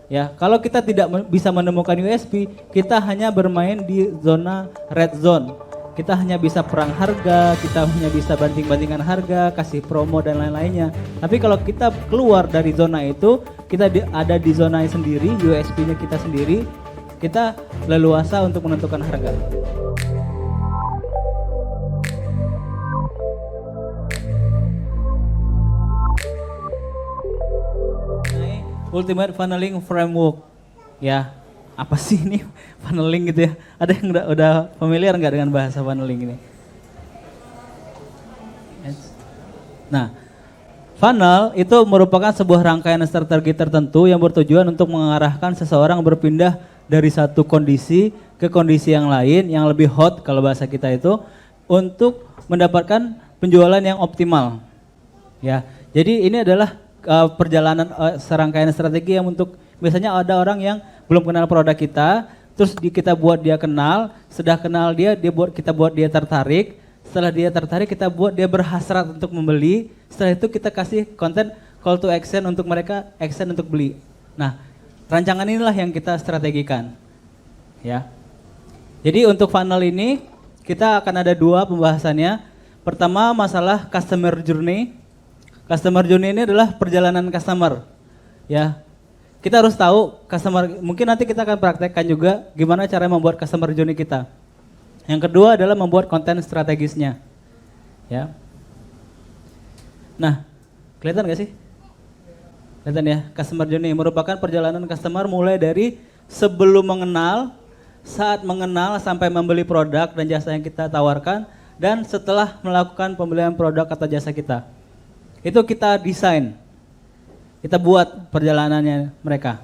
Ya, kalau kita tidak bisa menemukan USP, kita hanya bermain di zona red zone. Kita hanya bisa perang harga, kita hanya bisa banting-bantingan harga, kasih promo dan lain-lainnya. Tapi kalau kita keluar dari zona itu, kita ada di zona sendiri, USP-nya kita sendiri, kita leluasa untuk menentukan harga. Ultimate Funneling Framework. Ya, apa sih ini funneling gitu ya? Ada yang udah familiar nggak dengan bahasa funneling ini? Nah, funnel itu merupakan sebuah rangkaian strategi tertentu yang bertujuan untuk mengarahkan seseorang berpindah dari satu kondisi ke kondisi yang lain yang lebih hot kalau bahasa kita itu untuk mendapatkan penjualan yang optimal. Ya, jadi ini adalah perjalanan serangkaian strategi yang untuk biasanya ada orang yang belum kenal produk kita, terus kita buat dia kenal, sudah kenal kita buat dia tertarik, setelah dia tertarik kita buat dia berhasrat untuk membeli, setelah itu kita kasih konten call to action untuk mereka action untuk beli. Nah, rancangan inilah yang kita strategikan. Ya. Jadi untuk funnel ini kita akan ada 2 pembahasannya. Pertama masalah customer journey. Customer journey ini adalah perjalanan customer. Ya. Kita harus tahu customer, mungkin nanti kita akan praktekkan juga gimana cara membuat customer journey kita. Yang kedua adalah membuat konten strategisnya. Ya. Nah, kelihatan gak sih? Kelihatan ya, customer journey merupakan perjalanan customer mulai dari sebelum mengenal, saat mengenal sampai membeli produk dan jasa yang kita tawarkan, dan setelah melakukan pembelian produk atau jasa kita. Itu kita desain, kita buat perjalanannya mereka.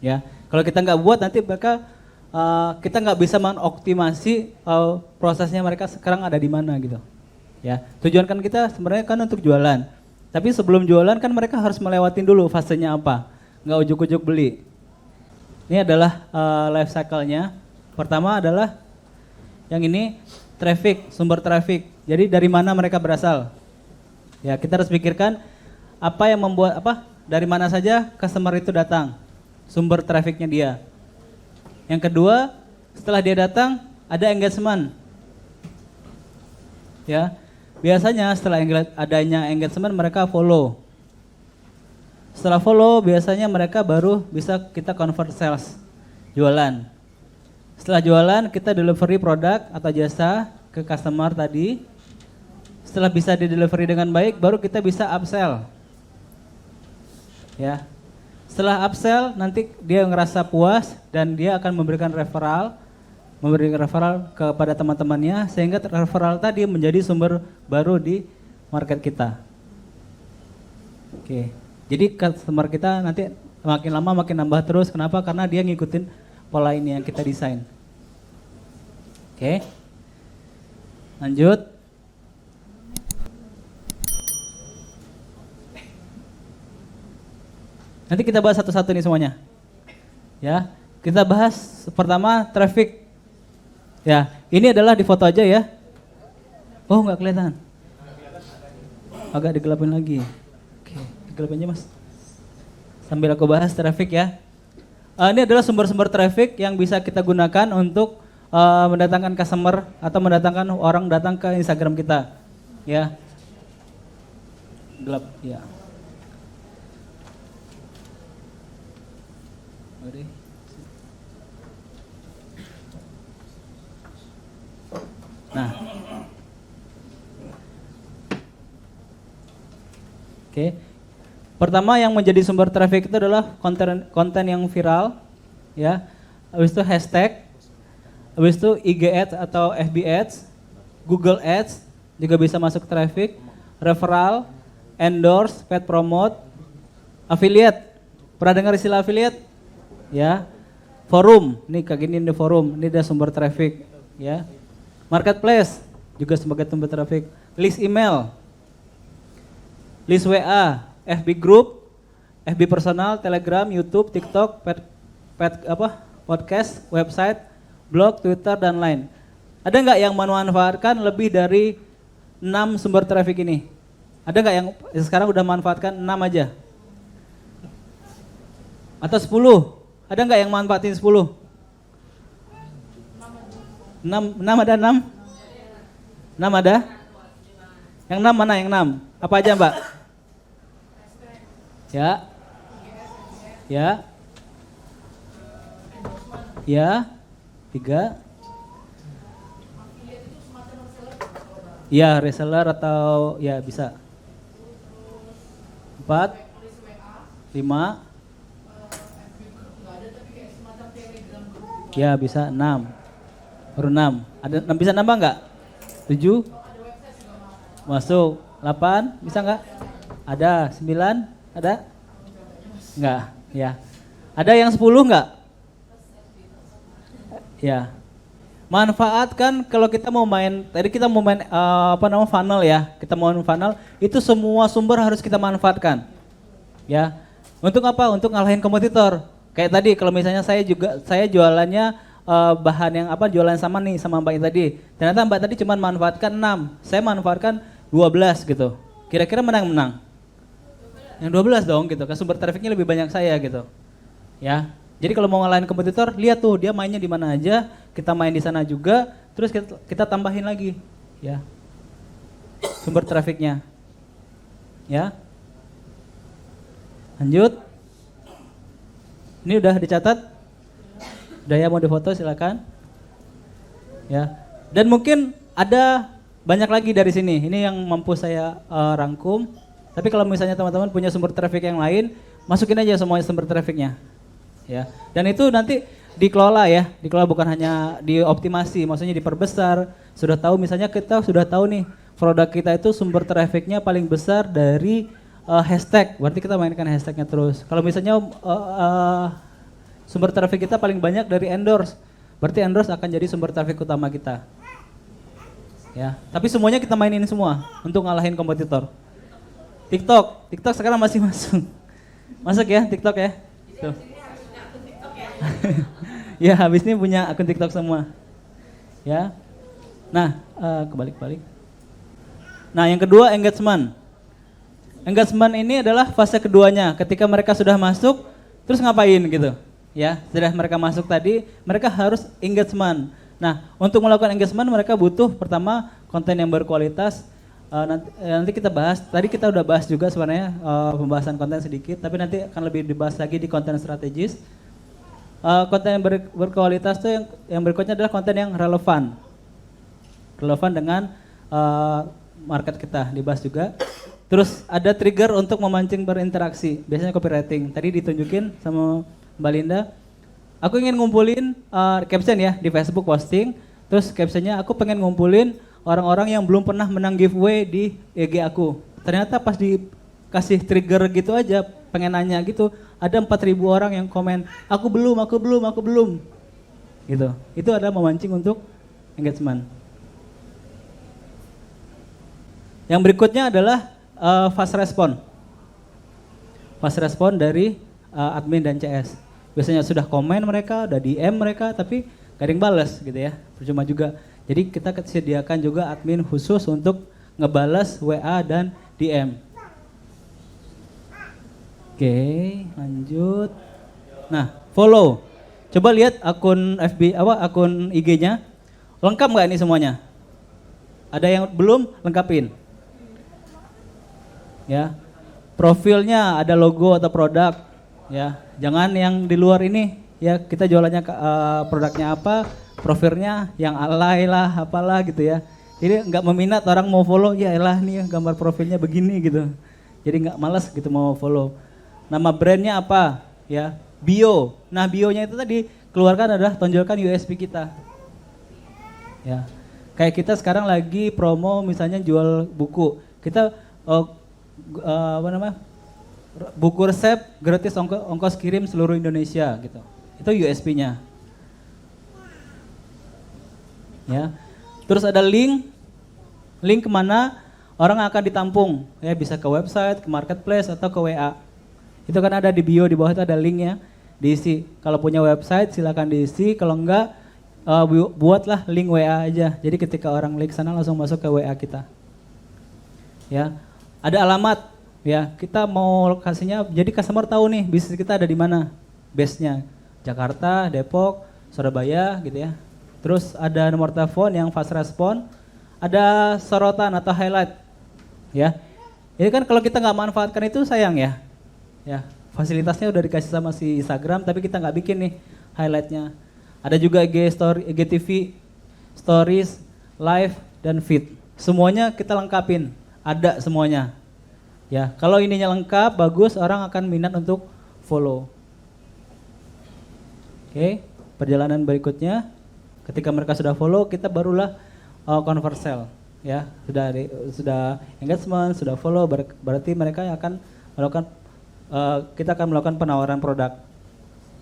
Ya, kalau kita nggak buat nanti mereka kita nggak bisa mengoptimasi prosesnya mereka sekarang ada di mana gitu. Ya, tujuan kan kita sebenarnya kan untuk jualan. Tapi sebelum jualan kan mereka harus melewatin dulu fasenya apa, nggak ujuk-ujuk beli. Ini adalah life cycle-nya. Pertama adalah yang ini traffic, sumber traffic. Jadi dari mana mereka berasal? Ya, kita harus pikirkan apa yang membuat dari mana saja customer itu datang, sumber trafficnya dia. Yang kedua, setelah dia datang ada engagement. Ya, biasanya setelah adanya engagement mereka follow. Setelah follow biasanya mereka baru bisa kita convert sales, jualan. Setelah jualan kita delivery produk atau jasa ke customer tadi. Setelah bisa di-delivery dengan baik, baru kita bisa upsell. Ya. Setelah upsell, nanti dia ngerasa puas dan dia akan memberikan referral kepada teman-temannya, sehingga referral tadi menjadi sumber baru di market kita. Oke. Jadi customer kita nanti makin lama makin nambah terus. Kenapa? Karena dia ngikutin pola ini yang kita desain. Oke. Lanjut. Nanti kita bahas satu-satu nih semuanya. Ya, kita bahas pertama traffic. Ya, ini adalah di foto aja ya. Oh, nggak kelihatan. Agak digelapin lagi. Oke, digelapin aja Mas. Sambil aku bahas traffic ya. Ini adalah sumber-sumber traffic yang bisa kita gunakan untuk mendatangkan customer atau mendatangkan orang datang ke Instagram kita. Ya. Gelap, ya. Nah, oke. Pertama yang menjadi sumber traffic itu adalah konten yang viral, ya. Habis itu hashtag, habis itu IG Ads atau FB Ads, Google Ads juga bisa masuk traffic, referral, endorse, paid promote, affiliate. Pernah dengar istilah affiliate? Ya. Forum, ini kayak gini di forum, ini ada sumber traffic, ya. Marketplace juga sebagai sumber traffic, list email, list WA, FB group, FB personal, Telegram, YouTube, TikTok, podcast, website, blog, Twitter dan lain. Ada nggak yang memanfaatkan lebih dari 6 sumber traffic ini? Ada nggak yang sekarang udah manfaatkan 6 aja? Atau 10? Ada nggak yang manfaatin 10? 6 ada 6? 6 ada? Yang 6 mana yang 6? Apa aja Mbak? Ya. Ya. Ya. 3. Ya, reseller atau ya bisa. 4. 5. Ya bisa 6. Baru 6. Ada bisa nambah nggak? 7. Masuk. 8 bisa nggak? Ada. 9 ada? Nggak. Ya. Ada yang 10 nggak? Ya. Manfaatkan kalau kita mau main, tadi kita mau main funnel ya. Kita mau main funnel, itu semua sumber harus kita manfaatkan. Ya. Untuk apa? Untuk ngalahin kompetitor. Kayak tadi kalau misalnya saya jualannya bahan yang jualan sama nih sama Mbak tadi. Ternyata Mbak tadi cuma manfaatkan 6, saya manfaatkan 12 gitu. Kira-kira menang? Yang 12 dong gitu. Kan sumber trafficnya lebih banyak saya gitu. Ya. Jadi kalau mau ngalahin kompetitor, lihat tuh dia mainnya di mana aja, kita main di sana juga, terus kita tambahin lagi, ya. Sumber trafficnya. Ya. Lanjut. Ini udah dicatat? Udah ya, mau difoto silakan. Ya. Dan mungkin ada banyak lagi dari sini. Ini yang mampu saya rangkum. Tapi kalau misalnya teman-teman punya sumber traffic yang lain, masukin aja semuanya sumber trafficnya. Ya. Dan itu nanti dikelola ya, dikelola bukan hanya dioptimasi, maksudnya diperbesar. Sudah tahu misalnya kita sudah tahu nih produk kita itu sumber trafficnya paling besar dari hashtag, berarti kita mainkan hashtagnya terus. Kalau misalnya sumber traffic kita paling banyak dari endorse, berarti endorse akan jadi sumber traffic utama kita. Ya, tapi semuanya kita mainin semua untuk ngalahin kompetitor. TikTok sekarang masih masuk ya TikTok ya. Tuh. Ya, habis ini punya akun TikTok semua. Ya. Nah, kebalik-balik. Nah, yang kedua engagement. Engagement ini adalah fase keduanya. Ketika mereka sudah masuk, terus ngapain gitu? Ya, sudah mereka masuk tadi, mereka harus engagement. Nah, untuk melakukan engagement mereka butuh pertama konten yang berkualitas. Nanti kita bahas. Tadi kita udah bahas juga sebenarnya pembahasan konten sedikit, tapi nanti akan lebih dibahas lagi di konten strategis. Konten yang berkualitas tuh yang berikutnya adalah konten yang relevan dengan market kita, dibahas juga. Terus ada trigger untuk memancing berinteraksi, biasanya copywriting. Tadi ditunjukin sama Mbak Linda. Aku ingin ngumpulin caption ya di Facebook posting. Terus captionnya aku pengen ngumpulin orang-orang yang belum pernah menang giveaway di IG aku. Ternyata pas dikasih trigger gitu aja, pengen nanya gitu, ada 4.000 orang yang komen, aku belum. Gitu. Itu adalah memancing untuk engagement. Yang berikutnya adalah fast respon. Fast respon dari admin dan CS. Biasanya sudah komen mereka, udah DM mereka, tapi gak ada yang balas gitu ya. Percuma juga. Jadi kita sediakan juga admin khusus untuk ngebalas WA dan DM. Oke, lanjut. Nah, follow. Coba lihat akun akun IG-nya. Lengkap nggak ini semuanya? Ada yang belum? Lengkapin. Ya. Profilnya ada logo atau produk, ya. Jangan yang di luar ini, ya. Kita jualannya produknya apa, profilnya yang alay lah, apalah gitu ya. Jadi nggak meminat orang mau follow, ya elah nih gambar profilnya begini gitu. Jadi nggak malas gitu mau follow. Nama brandnya apa? Ya, bio. Nah, bionya itu tadi keluarkan adalah tonjolkan USP kita. Ya, kayak kita sekarang lagi promo misalnya jual buku. Kita buku resep gratis ongkos kirim seluruh Indonesia gitu. Itu USP-nya. Ya. Terus ada link kemana orang akan ditampung. Ya, bisa ke website, ke marketplace atau ke WA. Itu kan ada di bio, di bawah itu ada linknya, diisi. Kalau punya website silakan diisi, kalau enggak buatlah link WA aja. Jadi ketika orang klik sana langsung masuk ke WA kita. Ya, ada alamat. Ya, kita mau lokasinya. Jadi customer tahu nih bisnis kita ada di mana. base-nya Jakarta, Depok, Surabaya gitu ya. Terus ada nomor telepon yang fast respon, ada sorotan atau highlight ya. Ini kan kalau kita nggak manfaatkan itu sayang ya. Ya, fasilitasnya udah dikasih sama si Instagram tapi kita nggak bikin nih highlightnya. Ada juga IG Story, IGTV, Stories, Live dan Feed. Semuanya kita lengkapin, ada semuanya. Ya, kalau ininya lengkap, bagus, orang akan minat untuk follow. Oke, perjalanan berikutnya, ketika mereka sudah follow, kita barulah convert sell. Ya, sudah engagement, sudah follow, berarti mereka yang akan melakukan, kita akan melakukan penawaran produk.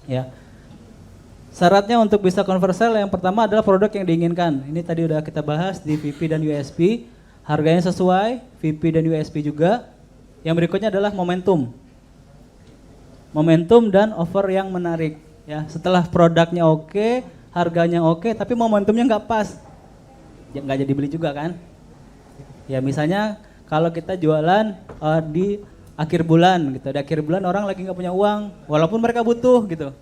Ya, syaratnya untuk bisa convert sell yang pertama adalah produk yang diinginkan. Ini tadi udah kita bahas di VP dan USP, harganya sesuai, VP dan USP juga. Yang berikutnya adalah momentum. Momentum dan offer yang menarik. Ya, setelah produknya oke, harganya oke, tapi momentumnya nggak pas, ya nggak jadi beli juga kan? Ya misalnya kalau kita jualan di akhir bulan gitu, di akhir bulan orang lagi nggak punya uang, walaupun mereka butuh gitu.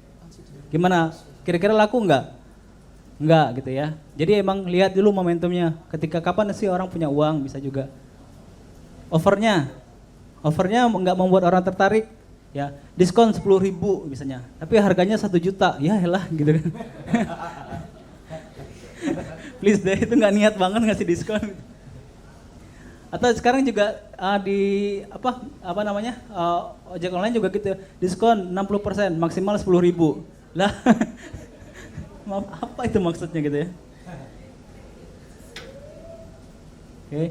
Gimana? Kira-kira laku nggak? Nggak gitu ya. Jadi emang lihat dulu momentumnya. Ketika kapan sih orang punya uang, bisa juga. Offernya nggak membuat orang tertarik. Ya, diskon 10.000 misalnya, tapi harganya 1 juta, ya elah gitu kan. Please deh, itu nggak niat banget ngasih diskon. Atau sekarang juga di apa namanya ojek online juga gitu, diskon 60%, maksimal 10.000. Lah, apa itu maksudnya gitu ya? Oke.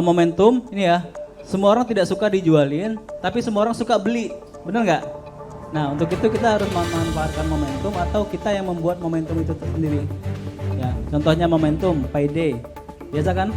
Momentum ini ya. Semua orang tidak suka dijualin, tapi semua orang suka beli, benar nggak? Nah, untuk itu kita harus memanfaatkan momentum atau kita yang membuat momentum itu sendiri. Ya, contohnya momentum payday, biasa kan?